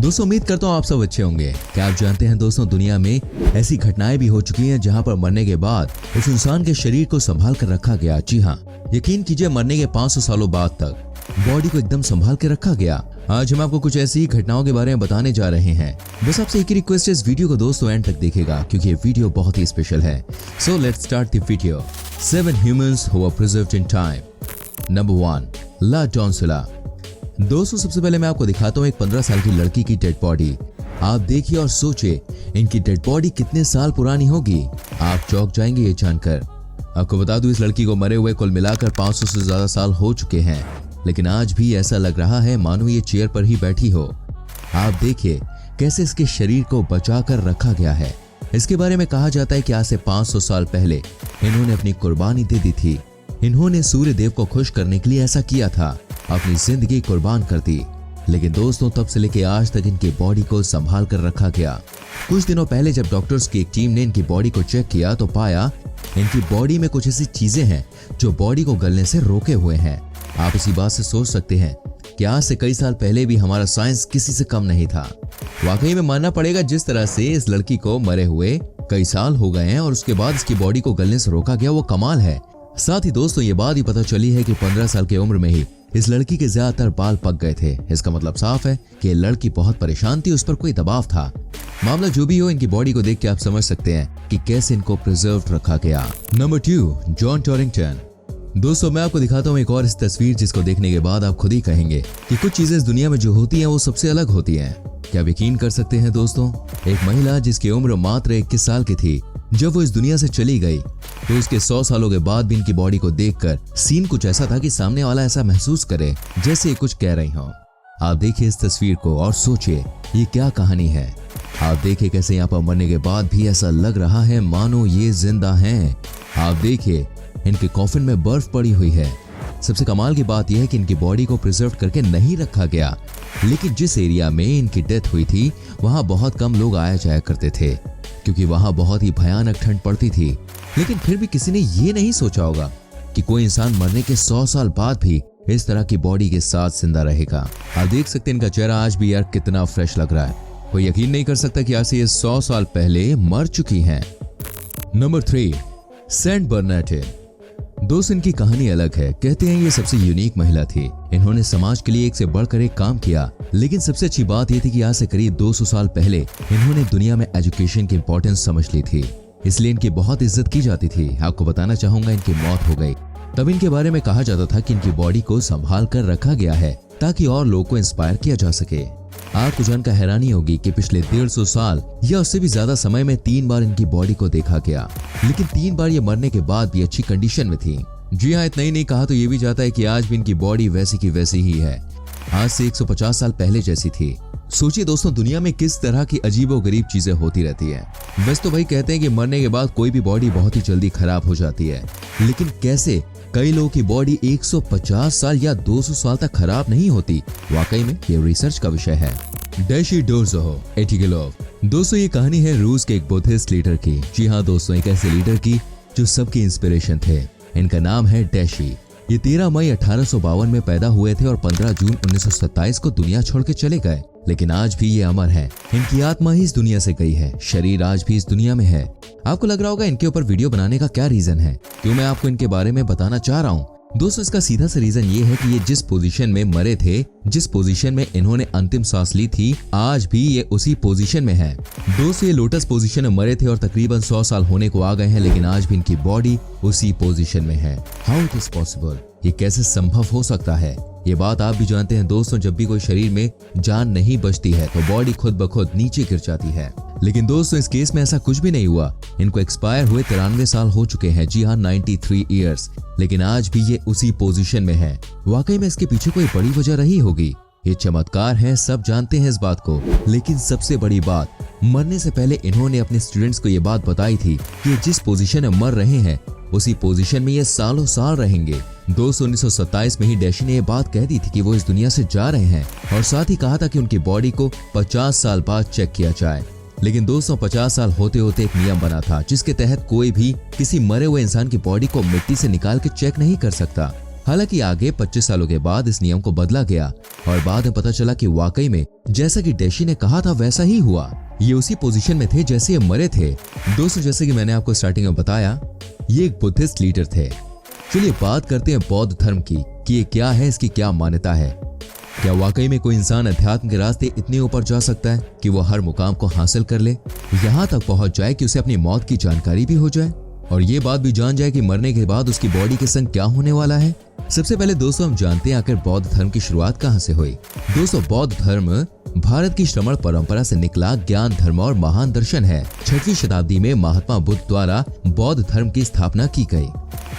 दोस्तों उम्मीद करता हूँ आप सब अच्छे होंगे। क्या आप जानते हैं दोस्तों, दुनिया में ऐसी घटनाएं भी हो चुकी हैं जहां पर मरने के बाद उस इंसान के शरीर को संभाल कर रखा गया। जी हाँ, यकीन कीजिए मरने के 500 सालों बाद तक बॉडी को एकदम संभाल के रखा गया। आज हम आपको कुछ ऐसी घटनाओं के बारे में बताने जा रहे हैं। बस आपसे एक ही रिक्वेस्ट है, इस वीडियो को दोस्तों एंड तक देखिएगा क्योंकि ये वीडियो बहुत ही स्पेशल है। So let's start the video. 7 humans who were preserved in time। Number 1, ला डॉन्सिला। दोस्तों सबसे पहले मैं आपको दिखाता हूँ एक 15 साल की लड़की की डेड बॉडी। आप देखिए और सोचिए इनकी डेड बॉडी कितने साल पुरानी होगी। आप चौंक जाएंगे ये जानकर। आपको बता दूं, इस लड़की को मरे हुए कुल मिलाकर 500 से ज्यादा साल हो चुके हैं, लेकिन आज भी ऐसा लग रहा है मानो ये चेयर पर ही बैठी हो। आप देखिए कैसे इसके शरीर को बचा कर रखा गया है। इसके बारे में कहा जाता है कि आज से 500 साल पहले इन्होंने अपनी कुर्बानी दे दी थी। इन्होंने सूर्य देव को खुश करने के लिए ऐसा किया था, अपनी जिंदगी कुर्बान कर दी। लेकिन दोस्तों तब से लेके आज तक इनकी बॉडी को संभाल कर रखा गया। कुछ दिनों पहले जब डॉक्टर्स की एक टीम ने इनकी बॉडी को चेक किया तो पाया इनकी बॉडी में कुछ ऐसी चीजें हैं जो बॉडी को गलने से रोके हुए हैं। आप इसी बात से सोच सकते हैं कि आज से कई साल पहले भी हमारा साइंस किसी से कम नहीं था। वाकई में मानना पड़ेगा, जिस तरह से इस लड़की को मरे हुए कई साल हो गए हैं और उसके बाद इसकी बॉडी को गलने से रोका गया, वो कमाल है। साथ ही दोस्तों ये बात ही पता चली है कि 15 साल की उम्र में ही इस लड़की के ज्यादातर बाल पक गए थे। इसका मतलब साफ है कि ये लड़की बहुत परेशान थी, उस पर कोई दबाव था। मामला जो भी हो, इनकी बॉडी को देख के आप समझ सकते हैं कि कैसे इनको प्रिजर्व रखा गया। Number 2, John Torrington. दोस्तों मैं आपको दिखाता हूँ एक और इस तस्वीर जिसको देखने के बाद आप खुद ही कहेंगे कि कुछ चीजें इस दुनिया में जो होती हैं वो सबसे अलग होती हैं। क्या आप यकीन कर सकते हैं दोस्तों, एक महिला जिसकी उम्र मात्र 21 साल की थी, जब वो इस दुनिया से चली गई तो उसके 100 सालों के बाद भी इनकी बॉडी को देखकर सीन कुछ ऐसा था कि सामने वाला ऐसा महसूस करे जैसे ये कुछ कह रही हो। आप देखिए इस तस्वीर को और सोचिए ये क्या कहानी है। आप देखिए कैसे यहाँ पर मरने के बाद भी ऐसा लग रहा है मानो ये जिंदा हैं। आप देखिए इनके कॉफिन में बर्फ पड़ी हुई है। सबसे कमाल की बात यह है कि इनकी बॉडी को प्रिजर्व करके नहीं रखा गया, लेकिन जिस एरिया में इनकी डेथ हुई थी वहां बहुत कम लोग आया जाया करते थे क्योंकि वहां बहुत ही भयानक ठंड पड़ती थी। लेकिन फिर भी किसी ने ये नहीं सोचा होगा कि कोई इंसान मरने के 100 साल बाद भी इस तरह की बॉडी के साथ जिंदा रहेगा। आप देख सकते हैं इनका चेहरा आज भी यार कितना फ्रेश लग रहा है। कोई यकीन नहीं कर सकता कि आज से ये 100 साल पहले मर चुकी हैं। Number 3, Saint Bernardine. दोस्त इनकी कहानी अलग है। कहते हैं ये सबसे यूनिक महिला थी। इन्होंने समाज के लिए एक से बढ़कर एक काम किया, लेकिन सबसे अच्छी बात यह थी कि आज से करीब 200 साल पहले इन्होंने दुनिया में एजुकेशन की इंपॉर्टेंस समझ ली थी, इसलिए इनकी बहुत इज्जत की जाती थी। आपको बताना चाहूंगा इनकी मौत हो गई तब इनके बारे में कहा जाता था कि इनकी बॉडी को संभाल कर रखा गया है ताकि और लोगों को इंस्पायर किया जा सके। आपको जानकर हैरानी होगी कि पिछले 150 साल या उससे भी ज्यादा समय में 3 बार इनकी बॉडी को देखा गया, लेकिन 3 बार ये मरने के बाद भी अच्छी कंडीशन में थी। जी हाँ, इतना ही नहीं कहा तो ये भी जाता है कि आज भी इनकी बॉडी वैसी की वैसी ही है, आज से 150 साल पहले जैसी थी। सोचिए दोस्तों दुनिया में किस तरह की अजीबोगरीब चीजें होती रहती है। बस तो भाई कहते हैं कि मरने के बाद कोई भी बॉडी बहुत ही जल्दी खराब हो जाती है, लेकिन कैसे कई लोगों की बॉडी 150 साल या 200 साल तक खराब नहीं होती। वाकई में ये रिसर्च का विषय है। डैशी डोरजोह एटिगलोव। दोस्तों ये कहानी है रूस के एक बुद्धिस्ट लीडर की। जी हाँ दोस्तों, एक ऐसे लीडर की जो सबकी इंस्पिरेशन थे। इनका नाम है डैशी। ये 13 मई 1852 में पैदा हुए थे और 15 जून 1927 को दुनिया छोड़ के चले गए, लेकिन आज भी ये अमर है। इनकी आत्मा ही इस दुनिया से गई है, शरीर आज भी इस दुनिया में है। आपको लग रहा होगा इनके ऊपर वीडियो बनाने का क्या रीजन है, क्यों मैं आपको इनके बारे में बताना चाह रहा हूँ। दोस्तों इसका सीधा सा रीजन ये है कि ये जिस पोजीशन में मरे थे, जिस पोजीशन में इन्होंने अंतिम सांस ली थी, आज भी ये उसी पोजीशन में है। दोस्तों ये लोटस पोजीशन में मरे थे और तकरीबन 100 साल होने को आ गए हैं, लेकिन आज भी इनकी बॉडी उसी पोजीशन में है। हाउ इट इज पॉसिबल, ये कैसे संभव हो सकता है? ये बात आप भी जानते हैं दोस्तों, जब भी कोई शरीर में जान नहीं बचती है तो बॉडी खुद ब खुद नीचे गिर जाती है। लेकिन दोस्तों इस केस में ऐसा कुछ भी नहीं हुआ। इनको एक्सपायर हुए 93 साल हो चुके हैं। जी हाँ, 93 ईयर्स, लेकिन आज भी ये उसी पोजीशन में है। वाकई में इसके पीछे कोई बड़ी वजह रही होगी। ये चमत्कार है, सब जानते हैं इस बात को, लेकिन सबसे बड़ी बात, मरने से पहले इन्होंने अपने स्टूडेंट्स को ये बात बताई थी कि जिस पोजीशन में मर रहे हैं उसी पोजीशन में ये सालों साल रहेंगे। दोस्तों 1927 में ही डैशी ने ये बात कह दी थी कि वो इस दुनिया से जा रहे हैं और साथ ही कहा था कि उनकी बॉडी को 50 साल बाद चेक किया जाए। लेकिन दोस्तों 50 साल होते होते एक नियम बना था जिसके तहत कोई भी किसी मरे हुए इंसान की बॉडी को मिट्टी से निकाल के चेक नहीं कर सकता। हालांकि आगे 25 सालों के बाद इस नियम को बदला गया और बाद में पता चला कि वाकई में जैसा कि डैशी ने कहा था वैसा ही हुआ। ये उसी पोजीशन में थे जैसे ये मरे थे। दोस्तों, जैसे कि मैंने आपको स्टार्टिंग में बताया, ये एक बुद्धिस्ट लीडर थे। चलिए बात करते हैं बौद्ध धर्म की कि ये क्या है, इसकी क्या मान्यता है। क्या वाकई में कोई इंसान अध्यात्म के रास्ते इतने ऊपर जा सकता है कि वो हर मुकाम को हासिल कर ले, यहाँ तक पहुंच जाए कि उसे अपनी मौत की जानकारी भी हो जाए और ये बात भी जान जाए कि मरने के बाद उसकी बॉडी के संग क्या होने वाला है। सबसे पहले दोस्तों हम जानते हैं आखिर बौद्ध धर्म की शुरुआत कहाँ से हुई। दोस्तों, बौद्ध धर्म भारत की श्रमण परंपरा से निकला ज्ञान धर्म और महान दर्शन है। 6वीं शताब्दी में महात्मा बुद्ध द्वारा बौद्ध धर्म की स्थापना की गई।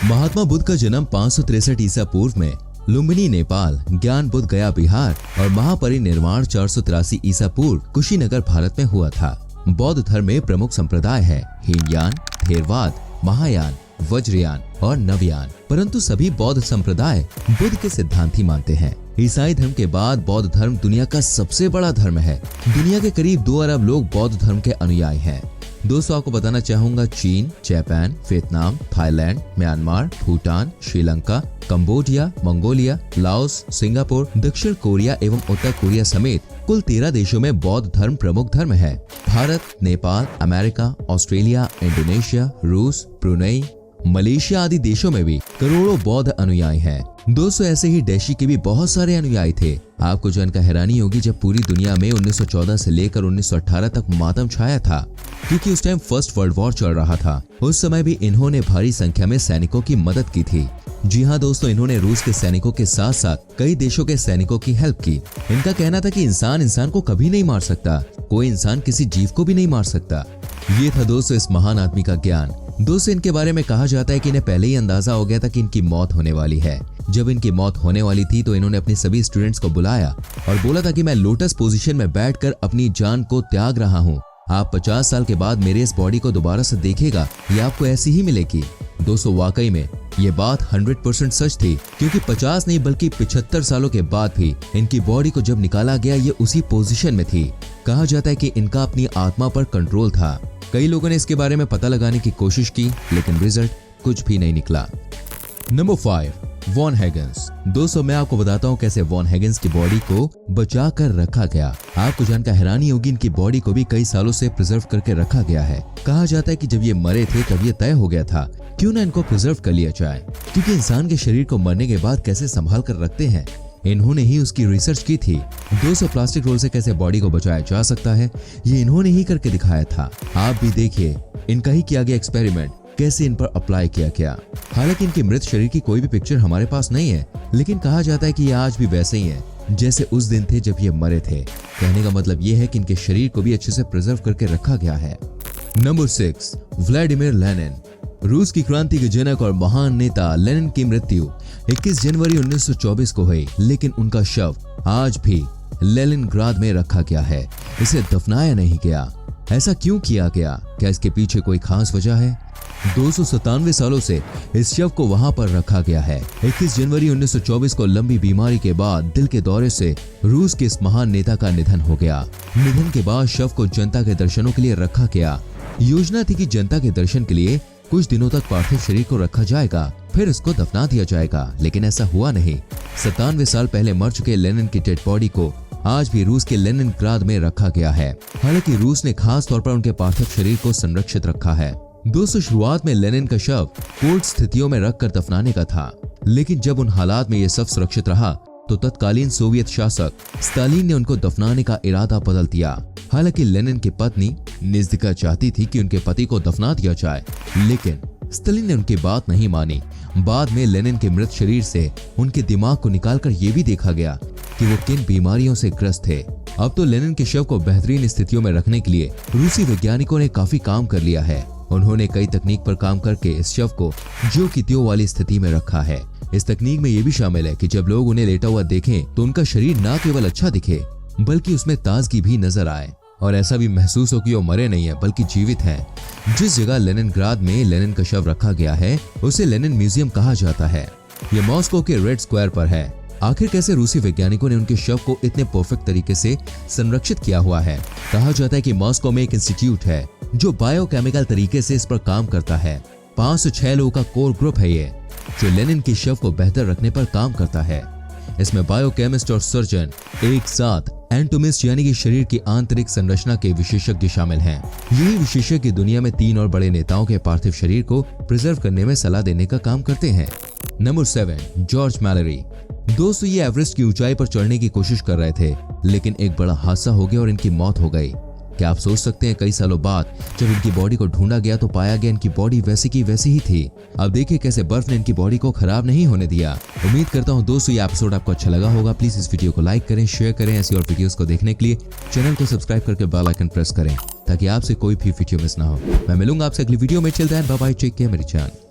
महात्मा बुद्ध का जन्म 563 ईसा पूर्व में लुम्बिनी नेपाल, ज्ञान बुद्ध गया बिहार और महापरिनिर्वाण 483 ईसा पूर्व कुशीनगर भारत में हुआ था। बौद्ध धर्म में प्रमुख संप्रदाय है हीनयान, थेरवाद, महायान, वज्रयान और नवयान, परंतु सभी बौद्ध संप्रदाय बुद्ध के सिद्धांत ही मानते हैं। ईसाई धर्म के बाद बौद्ध धर्म दुनिया का सबसे बड़ा धर्म है। दुनिया के करीब 2 अरब लोग बौद्ध धर्म के अनुयायी हैं। दोस्तों, आपको बताना चाहूंगा चीन, Japan, Vietnam, Thailand, Myanmar, Bhutan, Sri Lanka, Cambodia, Mongolia, Laos, Singapore, दक्षिण कोरिया एवं उत्तर कोरिया समेत कुल 13 देशों में बौद्ध धर्म प्रमुख धर्म है। Bharat, Nepal, America, Australia, Indonesia, रूस, ब्रुनेई, मलेशिया आदि देशों में भी करोड़ों बौद्ध अनुयायी हैं। दोस्तों, ऐसे ही डैशी के भी बहुत सारे अनुयायी थे। आपको जानकर हैरानी होगी जब पूरी दुनिया में 1914 से लेकर 1918 तक मातम छाया था, क्योंकि उस टाइम फर्स्ट वर्ल्ड वॉर चल रहा था। उस समय भी इन्होंने भारी संख्या में सैनिकों की मदद की थी। जी हाँ दोस्तों, इन्होंने रूस के सैनिकों के साथ साथ कई देशों के सैनिकों की हेल्प की। इनका कहना था कि इंसान को कभी नहीं मार सकता, कोई इंसान किसी जीव को भी नहीं मार सकता। ये था दोस्तों इस महान आदमी का ज्ञान। दोस्तों, इनके बारे में कहा जाता है कि इन्हें पहले ही अंदाजा हो गया था कि इनकी मौत होने वाली है। जब इनकी मौत होने वाली थी तो इन्होंने अपने सभी स्टूडेंट्स को बुलाया और बोला था कि मैं लोटस पोजीशन में बैठकर अपनी जान को त्याग रहा हूँ। आप 50 साल के बाद मेरे इस बॉडी को दोबारा से देखेगा, ये आपको ऐसी ही मिलेगी। दोस्तों, वाकई में ये बात 100% सच थी, क्योंकि 50 नहीं बल्कि 75 सालों के बाद भी इनकी बॉडी को जब निकाला गया ये उसी पोजीशन में थी। कहा जाता है कि इनका अपनी आत्मा पर कंट्रोल था। कई लोगों ने इसके बारे में पता लगाने की कोशिश की, लेकिन रिजल्ट कुछ भी नहीं निकला। Number 5, Von Hagens. दोस्तों, मैं आपको बताता हूँ कैसे वॉन हैगन्स की बॉडी को बचा कर रखा गया। आपको जानकर हैरानी होगी, इनकी बॉडी को भी कई सालों से प्रिजर्व करके रखा गया है। कहा जाता है कि जब ये मरे थे तब ये तय हो गया था क्यों ना इनको प्रिजर्व कर लिया जाए, क्योंकि इंसान के शरीर को मरने के बाद कैसे संभाल कर रखते हैं, इन्होंने ही उसकी रिसर्च की थी। 200 प्लास्टिक रोल से कैसे बॉडी को बचाया जा सकता है, ये इन्होंने ही करके दिखाया था। आप भी देखिए, इनका ही किया गया एक्सपेरिमेंट कैसे इन पर अप्लाई किया गया। हालांकि इनके मृत शरीर की कोई भी पिक्चर हमारे पास नहीं है, लेकिन कहा जाता है कि ये आज भी वैसे ही है जैसे उस दिन थे जब ये मरे थे। कहने का मतलब ये है कि इनके शरीर को भी अच्छे से प्रिजर्व करके रखा गया है। Number 6, Vladimir Lenin. रूस की क्रांति के जनक और महान नेता लेनिन की मृत्यु 21 जनवरी 1924 को हुई, लेकिन उनका शव आज भी लेनिनग्राद में रखा गया है। इसे दफनाया नहीं गया। ऐसा क्यों किया गया? क्या इसके पीछे कोई खास वजह है? 297 सालों से इस शव को वहां पर रखा गया है। 21 जनवरी 1924 को लंबी बीमारी के बाद दिल के दौरे से रूस के इस महान नेता का निधन हो गया। निधन के बाद शव को जनता के दर्शनों के लिए रखा गया। योजना थी कि जनता के दर्शन के लिए कुछ दिनों तक पार्थिव शरीर को रखा जाएगा, फिर इसको दफना दिया जाएगा, लेकिन ऐसा हुआ नहीं। 97 साल पहले मर चुके लेनिन की डेड बॉडी को आज भी रूस के लेनिनग्राद में रखा गया है। हालांकि रूस ने खास तौर पर उनके पार्थिव शरीर को संरक्षित रखा है। दोस्तों, शुरुआत में लेनिन का शव कोल्ड स्थितियों में रखकर दफनाने का था, लेकिन जब उन हालात में यह सब सुरक्षित रहा तो तत्कालीन सोवियत शासक स्टालिन ने उनको दफनाने का इरादा बदल दिया। हालांकि लेनिन की पत्नी निज़्दिका चाहती थी कि उनके पति को दफना दिया जाए, लेकिन स्टालिन ने उनकी बात नहीं मानी। बाद में लेनिन के मृत शरीर से उनके दिमाग को निकालकर यह भी देखा गया कि वो किन बीमारियों से ग्रस्त थे। अब तो लेनिन के शव को बेहतरीन स्थितियों में रखने के लिए रूसी वैज्ञानिकों ने काफी काम कर लिया है। उन्होंने कई तकनीक पर काम करके इस शव को ज्यों की त्यों वाली स्थिति में रखा है। इस तकनीक में ये भी शामिल है कि जब लोग उन्हें लेटा हुआ देखें तो उनका शरीर न केवल अच्छा दिखे बल्कि उसमें ताजगी भी नजर आए और ऐसा भी महसूस हो कि वो मरे नहीं है बल्कि जीवित हैं। जिस जगह लेनिनग्राद में लेनिन का शव रखा गया है उसे लेनिन म्यूजियम कहा जाता है। ये मॉस्को के रेड स्क्वायर पर है। आखिर कैसे रूसी वैज्ञानिकों ने उनके शव को इतने परफेक्ट तरीके से संरक्षित किया हुआ है? कहा जाता है कि मॉस्को में एक इंस्टीट्यूट है जो बायोकेमिकल तरीके से इस पर काम करता है। 5 से 6 लोगों का कोर ग्रुप है ये। जो लेनिन के शव को बेहतर रखने पर काम करता है। इसमें बायोकेमिस्ट और सर्जन एक साथ एनाटोमिस्ट यानी कि शरीर की आंतरिक संरचना के विशेषज्ञ शामिल हैं। यही विशेषज्ञ दुनिया में 3 और बड़े नेताओं के पार्थिव शरीर को प्रिजर्व करने में सलाह देने का काम करते हैं। Number 7, George Malory. दोस्तों, ये एवरेस्ट की ऊंचाई पर चढ़ने की कोशिश कर रहे थे, लेकिन एक बड़ा हादसा हो गया और इनकी मौत हो गई। क्या आप सोच सकते हैं, कई सालों बाद जब इनकी बॉडी को ढूंढा गया तो पाया गया इनकी बॉडी वैसी की वैसी ही थी। अब देखिए कैसे बर्फ ने इनकी बॉडी को खराब नहीं होने दिया। उम्मीद करता हूं दोस्तों ये एपिसोड आपको अच्छा लगा होगा। प्लीज इस वीडियो को लाइक करें, शेयर करें। ऐसी और वीडियोस को देखने के लिए चैनल को सब्सक्राइब करके बेल आइकन प्रेस करें ताकि आपसे कोई भी वीडियो मिस ना हो। मैं मिलूंगा आपसे अगली वीडियो में। चलते हैं, बाय बाय, टेक केयर मेरी जान।